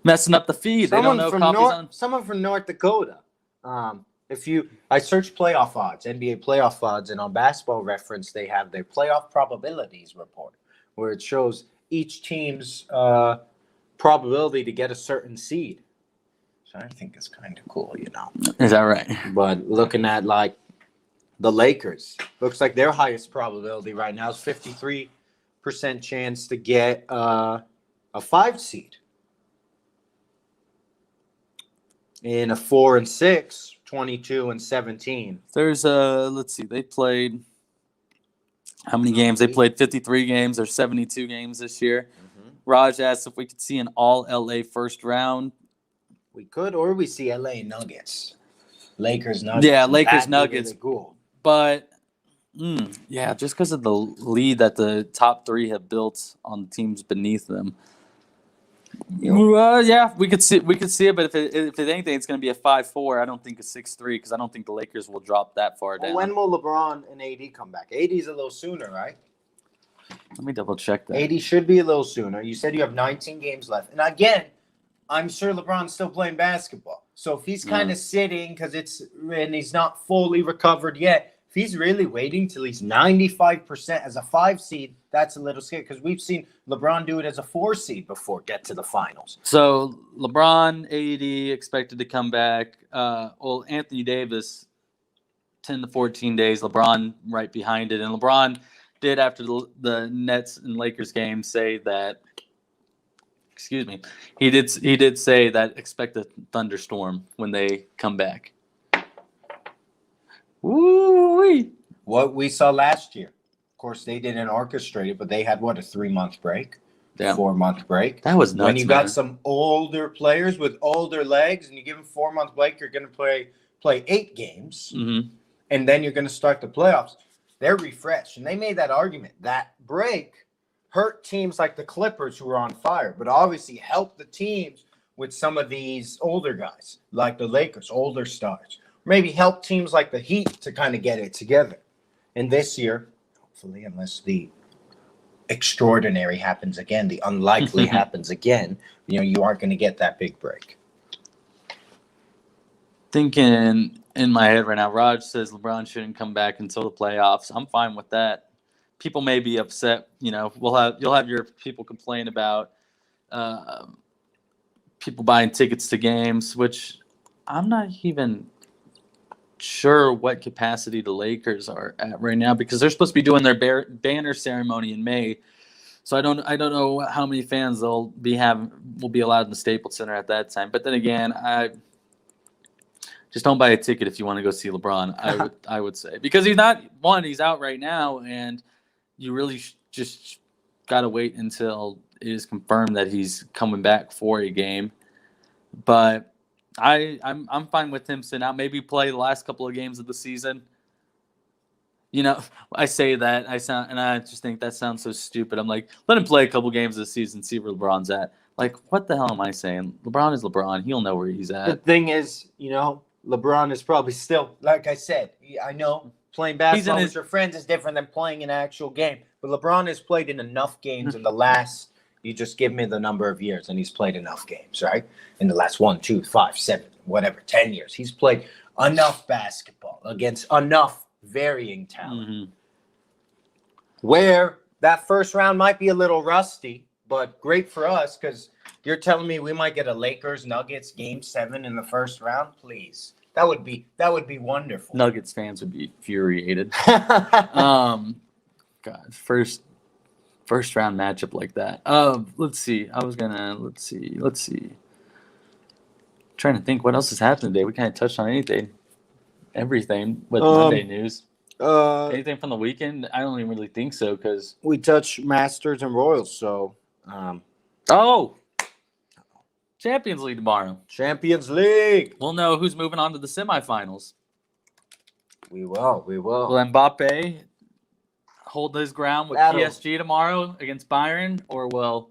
Messing up the feed. They don't know someone from North Dakota. I searched playoff odds, NBA playoff odds, and on Basketball Reference they have their playoff probabilities report, where it shows each team's probability to get a certain seed. So I think it's kind of cool, Is that right? But looking at like the Lakers, looks like their highest probability right now is 53% chance to get a 5 seed. In a 4 and 6, 22 and 17. There's let's see, they played how many games? They played 53 games. There's 72 games this year. Raj asked if we could see an all LA first round. We could, or we see LA Nuggets. Lakers Nuggets. Yeah, Lakers That'd be Nuggets. really cool. But yeah, just because of the lead that the top 3 have built on the teams beneath them. Yeah, we could see it, but if it anything, it's going to be a 5-4. I don't think a 6-3 because I don't think the Lakers will drop that far down. When will LeBron and AD come back? AD's a little sooner, right? Let me double check that. AD should be a little sooner. You said you have 19 games left, and again, I'm sure LeBron's still playing basketball. So if he's kind of sitting and he's not fully recovered yet, if he's really waiting till he's 95% as a 5 seed, that's a little scary because we've seen LeBron do it as a 4 seed before get to the finals. So LeBron, AD expected to come back. Anthony Davis, 10 to 14 days. LeBron right behind it, and LeBron did after the Nets and Lakers game say that. Excuse me. He did say that expect a thunderstorm when they come back. Woo-wee. What we saw last year. Of course, they didn't orchestrate it, but they had, a 3-month break? Yeah. 4-month break? That was nuts, when you got some older players with older legs and you give them 4-month break, you're going to play 8 games, and then you're going to start the playoffs. They're refreshed, and they made that argument. That break hurt teams like the Clippers who were on fire, but obviously helped the teams with some of these older guys, like the Lakers, older stars. Maybe help teams like the Heat to kind of get it together. And this year, hopefully, unless the extraordinary happens again, the unlikely happens again, you aren't going to get that big break. Thinking in my head right now, Raj says LeBron shouldn't come back until the playoffs. I'm fine with that. People may be upset. You'll have your people complain about people buying tickets to games, which I'm not even sure what capacity the Lakers are at right now because they're supposed to be doing their banner ceremony in May. So I don't know how many fans will be allowed in the Staples Center at that time. But then again, I just don't buy a ticket if you want to go see LeBron. I would say because he's out right now, and you really just got to wait until it is confirmed that he's coming back for a game. But I'm fine with him sitting out. Maybe play the last couple of games of the season. I say that I just think that sounds so stupid. I'm like, let him play a couple games of the season, see where LeBron's at. Like, what the hell am I saying? LeBron is LeBron. He'll know where he's at. The thing is, LeBron is probably still, like I said, I know playing basketball with your friends is different than playing an actual game. But LeBron has played in enough games in the last, you just give me the number of years, and he's played enough games, right? In the last 1, 2, 5, 7, whatever, 10 years. He's played enough basketball against enough varying talent. Where that first round might be a little rusty, but great for us because you're telling me we might get a Lakers Nuggets Game 7 in the first round, please. That would be wonderful. Nuggets fans would be infuriated. God, first round matchup like that. Let's see. Let's see. Trying to think what else has happened today. We kind of touched on everything with Monday news. Anything from the weekend? I don't even really think so because we touch Masters and Royals. So, Champions League tomorrow. Champions League. We'll know who's moving on to the semifinals. We will. Will Mbappe hold his ground with PSG tomorrow against Bayern, or will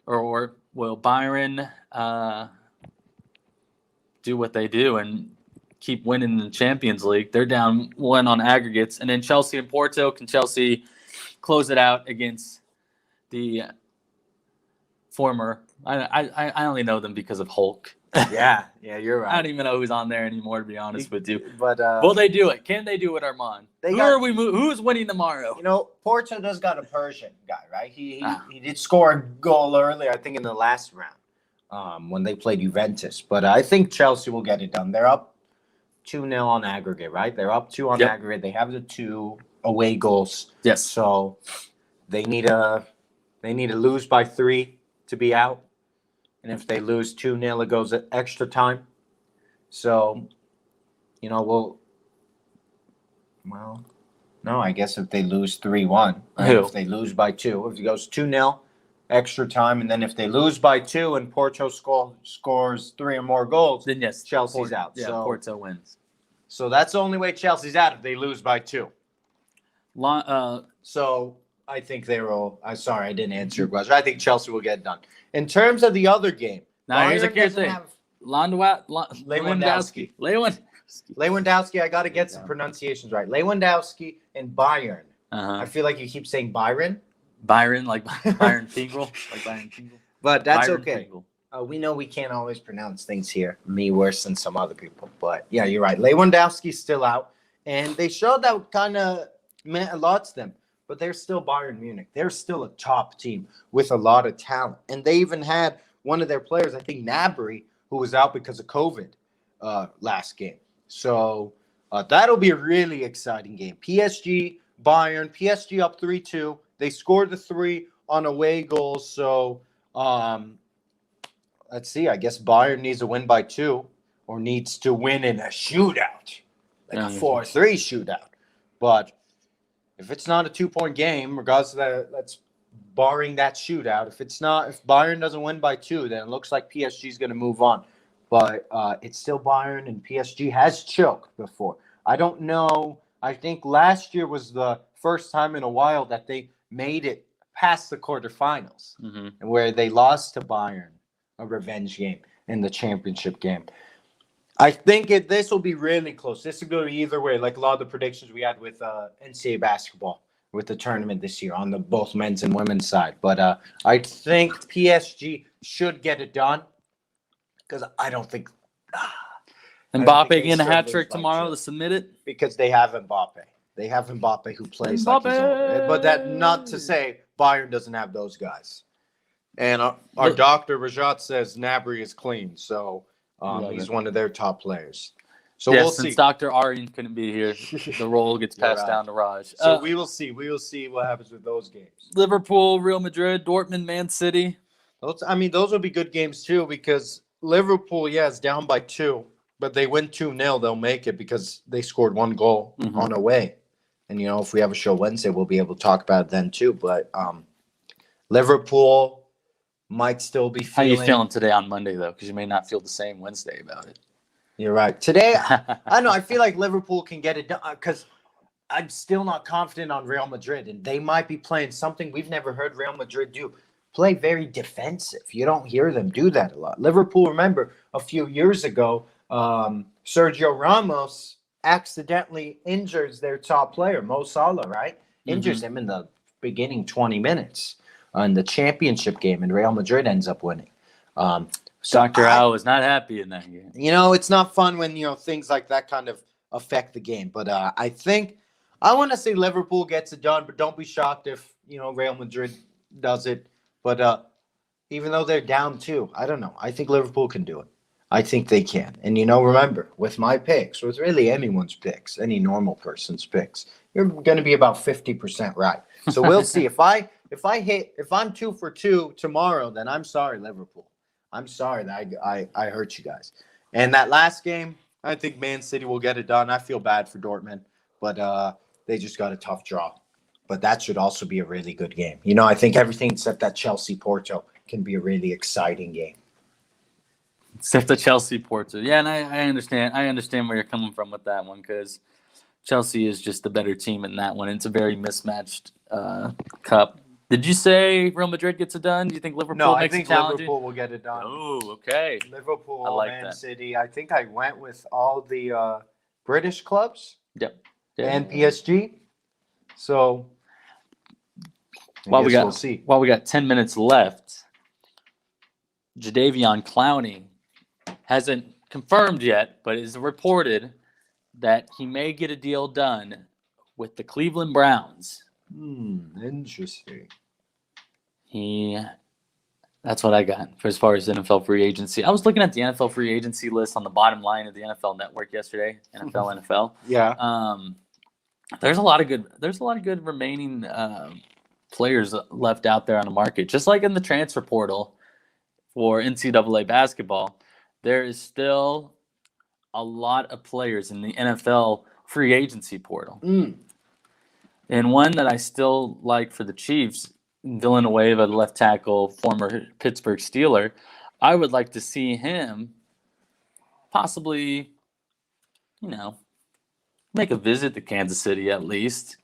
Bayern do what they do and keep winning the Champions League? They're down 1 on aggregates, and then Chelsea and Porto. Can Chelsea close it out against the former? I only know them because of Hulk, Yeah, you're I don't even know who's on there anymore, to be honest with you. But Will they do it? Can they do it, Armand? Who's winning tomorrow? you know, Porto does got a Persian guy, right? He Ah. he did score a goal earlier, I think, in the last round, when they played Juventus. But I think Chelsea will get it done. They're up 2-0 on aggregate, right? They're up 2 on Yep. aggregate. They have the 2 away goals, Yes. so they need to lose by 3 to be out. And if they lose 2-0, it goes at extra time. So, you know, no, I guess if they lose 3-1, right? Who? If they lose by 2, if it goes 2-0, extra time, and then if they lose by 2 and Porto scores 3 or more goals, Then yes, Chelsea's out. Yeah, So- Porto wins. so that's the only way Chelsea's out if they lose by 2. So I think they will. I'm sorry, I didn't answer your question. I think Chelsea will get it done. In terms of the other game, Now here's a Bayern key doesn't thing. have Lewandowski. Lewandowski. I got to get some pronunciations right. Lewandowski and Bayern. Uh-huh. I feel like you keep saying Byron, Byron, like Byron Fingal. Like Byron Fingal. but that's Byron okay. Fingal. We know we can't always pronounce things here. Me worse than some other people. But yeah, you're right. Lewandowski's still out. And they showed that kind of meant a lot to them. But they're still Bayern Munich. They're still a top team with a lot of talent. And they even had one of their players, I think Gnabry, who was out because of COVID last game. So that'll be a really exciting game. PSG, Bayern, PSG up 3-2. They scored the 3 on away goals. So let's see. I guess Bayern needs to win by 2 or needs to win in a shootout, like a 4-3 shootout. But if it's not a 2-point game, regardless of that, that's barring that shootout. If Bayern doesn't win by 2, then it looks like PSG is going to move on. But it's still Bayern, and PSG has choked before. I don't know. I think last year was the first time in a while that they made it past the quarterfinals, and where they lost to Bayern, a revenge game in the championship game. I think this will be really close. This will go either way, like a lot of the predictions we had with NCAA basketball with the tournament this year on the both men's and women's side. But I think PSG should get it done because I don't think Mbappe they getting a should hat lose trick by tomorrow 2. to submit it. because they have Mbappe. They have Mbappe who plays like he's over. But that not to say Bayern doesn't have those guys. And our doctor Rajat says Gnabry is clean, so he's one of their top players. So yes, we'll since see. Dr. Aryan couldn't be here, the role gets You're passed right. down to Raj. So we will see. We will see what happens with those games. Liverpool, Real Madrid, Dortmund, Man City. Those will be good games too because Liverpool, is down by 2, but they win 2-0, they'll make it because they scored 1 goal on away. And if we have a show Wednesday, we'll be able to talk about it then too. But Liverpool might still be How feeling. you feeling today on Monday though? Because you may not feel the same Wednesday about it. You're right. Today, I know. I feel like Liverpool can get it done because I'm still not confident on Real Madrid, and they might be playing something we've never heard Real Madrid do. Play very defensive. You don't hear them do that a lot. Liverpool, remember, a few years ago, Sergio Ramos accidentally injures their top player, Mo Salah, right? Injures him in the beginning 20 minutes in the championship game, and Real Madrid ends up winning. Dr. Al was not happy in that game. It's not fun when, things like that kind of affect the game. But I think I want to say Liverpool gets it done, but don't be shocked if, Real Madrid does it. But even though they're down 2, I don't know. I think Liverpool can do it. I think they can. And, remember, with my picks, with really anyone's picks, any normal person's picks, you're going to be about 50% right. So we'll see. If I'm 2 for 2 tomorrow, then I'm sorry, Liverpool. I'm sorry that I hurt you guys. And that last game, I think Man City will get it done. I feel bad for Dortmund, but they just got a tough draw. But that should also be a really good game. I think everything except that Chelsea-Porto can be a really exciting game. Except the Chelsea Porto. Yeah, and I understand. I understand where you're coming from with that one because Chelsea is just the better team in that one. It's a very mismatched cup. Did you say Real Madrid gets it done? Do you think Liverpool makes it challenging? Liverpool will get it done. Oh, okay. Liverpool, I like Man that. City. I think I went with all the British clubs Yep. and PSG. So While we we'll see. got 10 minutes left, Jadeveon Clowney hasn't confirmed yet, but it is reported that he may get a deal done with the Cleveland Browns. Interesting. That's what I got for as far as NFL free agency. I was looking at the NFL free agency list on the bottom line of the NFL Network yesterday. NFL. Yeah. There's a lot of good remaining players left out there on the market. Just like in the transfer portal for NCAA basketball, there is still a lot of players in the NFL free agency portal. And one that I still like for the Chiefs, Villanueva, the left tackle, former Pittsburgh Steeler, I would like to see him possibly, make a visit to Kansas City at least.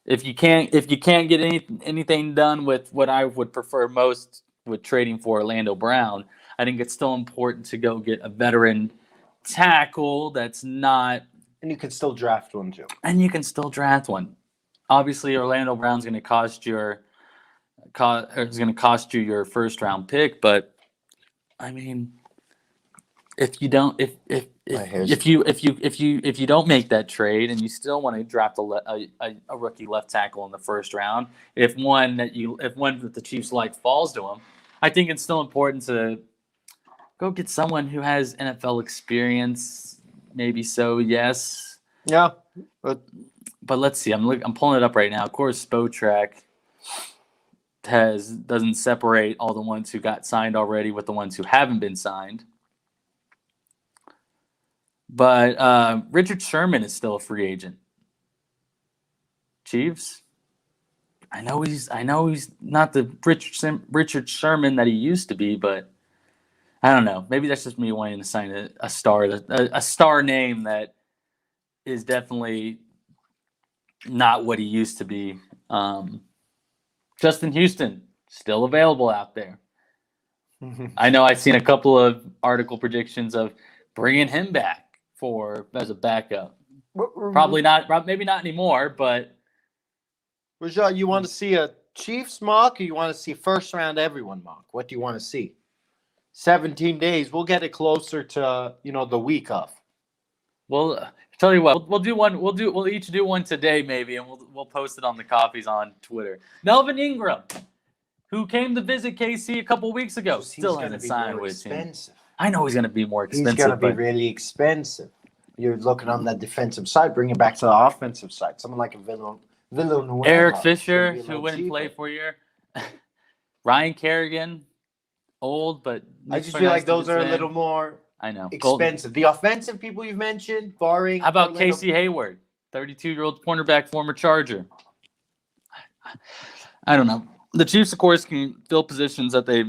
If you can't get anything done with what I would prefer most with trading for Orlando Brown, I think it's still important to go get a veteran tackle that's not. And you can still draft one too. And you can still draft one. Obviously, Orlando Brown's going to cost you your first round pick, but I mean, if you don't make that trade and you still want to draft a rookie left tackle in the first round, if one that the Chiefs like falls to him, I think it's still important to go get someone who has NFL experience. Maybe so, yes. Yeah, but let's see. I'm pulling it up right now. Of course, Spotrac doesn't separate all the ones who got signed already with the ones who haven't been signed. But Richard Sherman is still a free agent. Chiefs. I know he's not the Richard Sherman that he used to be, but I don't know. Maybe that's just me wanting to sign a star name that is definitely not what he used to be. Justin Houston, still available out there. I know I've seen a couple of article predictions of bringing him back as a backup. Probably not. Maybe not anymore. But Rajah, you want to see a Chiefs mock, or you want to see first round everyone mock? What do you want to see? 17 days. We'll get it closer to the week of. Well, tell you what, we'll do one. We'll each do one today, maybe, and we'll post it on the Coffees on Twitter. Melvin Ingram, who came to visit KC a couple weeks ago, still hasn't signed with him. I know he's going to be more expensive. He's going to be really expensive. You're looking on that defensive side, bring it back to the offensive side. Someone like a Villanueva. Eric Fisher, who wouldn't play for a year. Ryan Kerrigan, old, but I just feel like those are a little more. I know. Expensive. The offensive people you've mentioned, barring. How about Casey Hayward, 32-year-old cornerback, former Charger? I don't know. The Chiefs, of course, can fill positions that they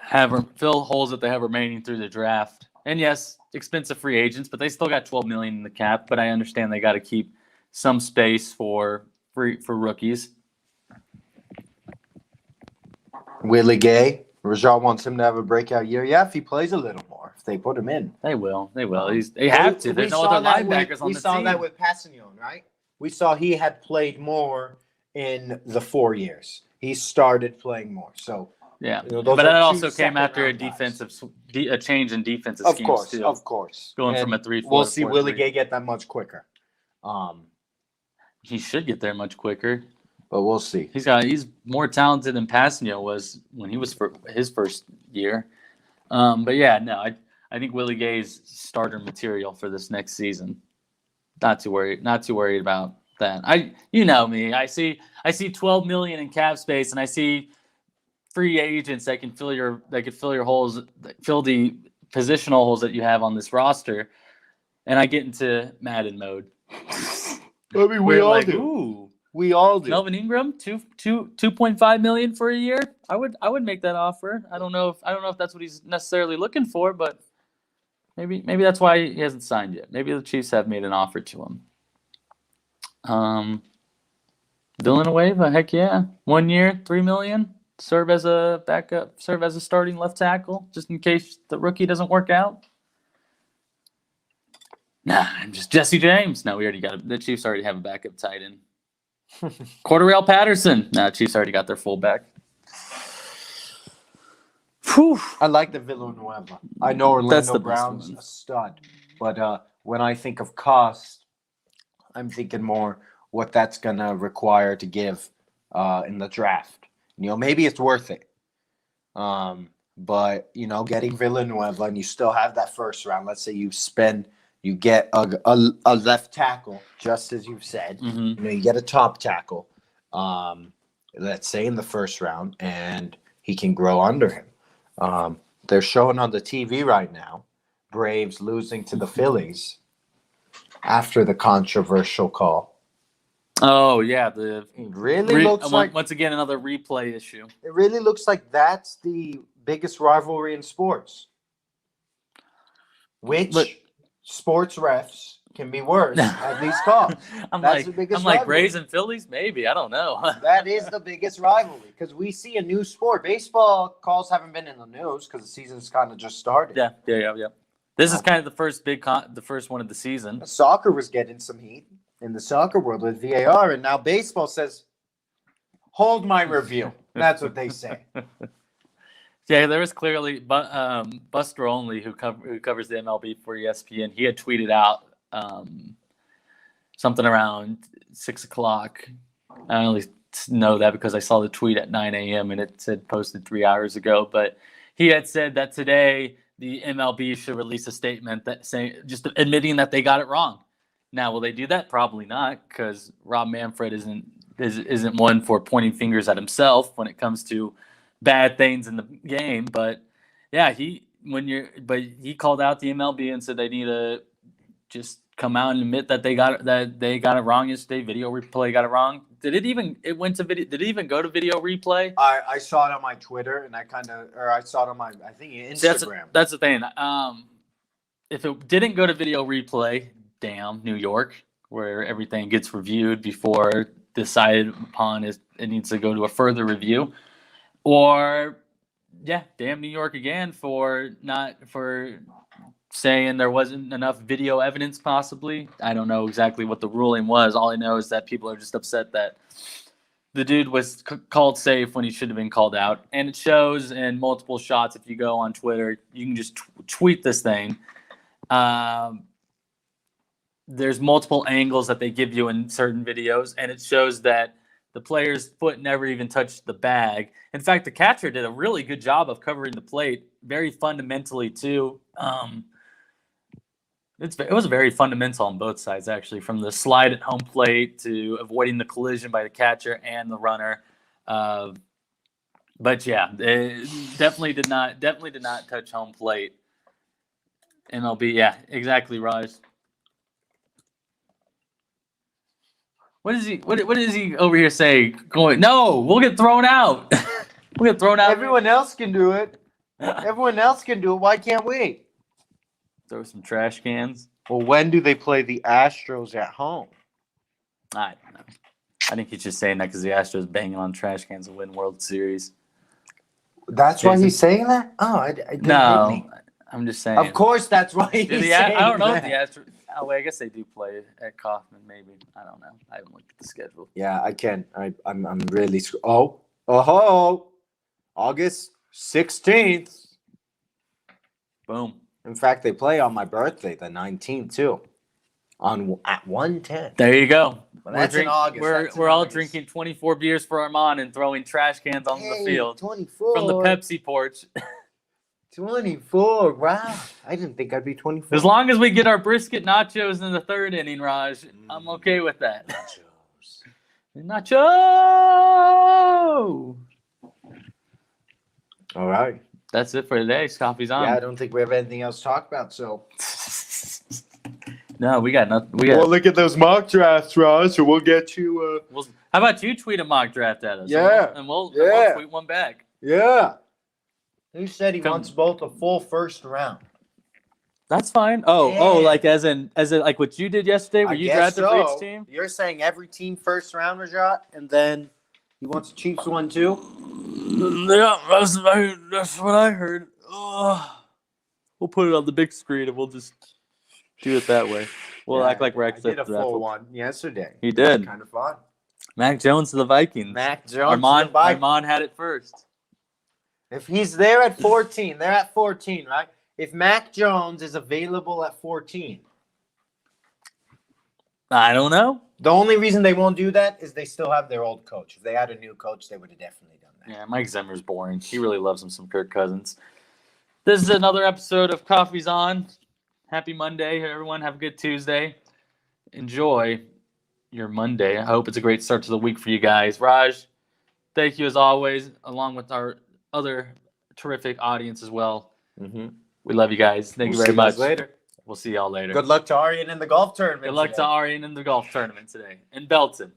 have, or fill holes that they have remaining through the draft. And yes, expensive free agents, but they still got $12 million in the cap. But I understand they got to keep some space for rookies. Willie Gay. Rajah wants him to have a breakout year. Yeah, if he plays a little more, if they put him in. They will. They have to. There's no other linebackers on the team. We saw that with Passignon, right? We saw he had played more in the 4 years. He started playing more. So yeah, but that also came after a change in defensive schemes too. Of course, going from a 3-4. We'll see Willie Gay get that much quicker. He should get there much quicker. But we'll see. He's more talented than Passignon was when he was for his first year. But yeah, no, I think Willie Gay's starter material for this next season. Not too worried about that. You know me. I see $12 million in cap space, and I see free agents that can fill your holes, fill the positional holes that you have on this roster, and I get into Madden mode. I mean, we all do. Ooh. We all do. Melvin Ingram, 2.5 million for a year. I would make that offer. I don't know if that's what he's necessarily looking for, but maybe that's why he hasn't signed yet. Maybe the Chiefs have made an offer to him. Villanueva, heck yeah, 1 year, $3 million. Serve as a backup. Serve as a starting left tackle, just in case the rookie doesn't work out. Nah, I'm just Jesse James. No, we already got the Chiefs already have a backup tight end. Cordarrelle Patterson. No, Chiefs already got their fullback. Whew. I like the Villanueva. I know That's Orlando the best Brown's one. a stud, but when I think of cost, I'm thinking more what that's gonna require to give in the draft. Maybe it's worth it. But getting Villanueva and you still have that first round. Let's say you get a left tackle, just as you've said. Mm-hmm. You get a top tackle. Let's say in the first round, and he can grow under him. They're showing on the TV right now, Braves losing to the Phillies after the controversial call. Oh yeah, the It really looks like once again another replay issue. it really looks like that's the biggest rivalry in sports. Which Look. sports refs can be worse at these calls? I'm That's the like biggest Braves rivalry. and Phillies, maybe. I don't know. That is the biggest rivalry because we see a new sport. Baseball calls haven't been in the news because the season's kind of just started. Yeah. This is kind of the first the first one of the season. Soccer was getting some heat in the soccer world with VAR, and now baseball says, "Hold my review." That's what they say. Yeah, there was clearly, but Buster Only, who covers the MLB for ESPN, he had tweeted out something around 6:00. I only know that because I saw the tweet at 9 a.m. and it said posted 3 hours ago. But he had said that today the MLB should release a statement that just admitting that they got it wrong. Now, will they do that? Probably not, because Rob Manfred isn't one for pointing fingers at himself when it comes to bad things in the game. But yeah, he called out the MLB and said they need to just come out and admit that they got it wrong yesterday. Video replay got it wrong. Did it even go to video replay? I saw it on my Twitter, and I saw it on my Instagram. That's the thing. If it didn't go to video replay, damn New York, where everything gets reviewed before decided upon, it needs to go to a further review. Or, yeah, damn New York again for saying there wasn't enough video evidence, possibly. I don't know exactly what the ruling was. All I know is that people are just upset that the dude was called safe when he should have been called out. And it shows in multiple shots. If you go on Twitter, you can just tweet this thing. There's multiple angles that they give you in certain videos, and it shows that the player's foot never even touched the bag. In fact, the catcher did a really good job of covering the plate, very fundamentally too. It was very fundamental on both sides, actually, from the slide at home plate to avoiding the collision by the catcher and the runner. But yeah, it definitely did not touch home plate. MLB, yeah, exactly, Raj. What is he over here saying? Going, no, we'll get thrown out. We'll get thrown out. Everyone else can do it. Everyone else can do it. Why can't we? Throw some trash cans. Well, when do they play the Astros at home? I don't know. I think he's just saying that because the Astros banging on trash cans to win World Series. That's why he's saying that? Oh, I didn't No, hit me. I'm just saying. Of course, that's why he's saying I don't know if that. the Astros. Oh, wait, I guess they do play at Kauffman. Maybe, I don't know. I haven't looked at the schedule. Yeah, I can. I'm really. August 16th. Boom. In fact, they play on my birthday, the 19th too, at 1:10. There you go. Well, that's in August. We're all drinking 24 beers for Armand and throwing trash cans onto the field 24 from the Pepsi porch. 24. Wow, I didn't think I'd be 24. As long as we get our brisket nachos in the third inning, Raj, I'm okay with that. Nacho. All right. That's it for today. Coffee's on. Yeah, I don't think we have anything else to talk about. So. No, we got nothing. Well, look at those mock drafts, Raj. So we'll get you. How about you tweet a mock draft at us? Yeah. And we'll tweet one back. Yeah. Who said he wants both a full first round? That's fine. Oh, like as in like what you did yesterday, where you drafted for each team. You're saying every team first round, Rajat, and then he wants the Chiefs one too. Yeah, that's what I heard. We'll put it on the big screen and we'll just do it that way. We'll act like we're actually did a full one yesterday. He did. Kind of fun. Mac Jones to the Vikings. Mac Jones to the Vikings. Armand had it first. If he's there at 14, they're at 14, right? If Mac Jones is available at 14, I don't know. the only reason they won't do that is they still have their old coach. If they had a new coach, they would have definitely done that. Yeah, Mike Zimmer's boring. He really loves him some Kirk Cousins. This is another episode of Coffee's On. Happy Monday, everyone. Have a good Tuesday. Enjoy your Monday. I hope it's a great start to the week for you guys. Raj, thank you as always, along with our other terrific audience as well. Mm-hmm. We love you guys. Thank you very much. Later. We'll see y'all later. Good luck to Arian in the golf tournament. Good luck to Arian in the golf tournament today. In Belton.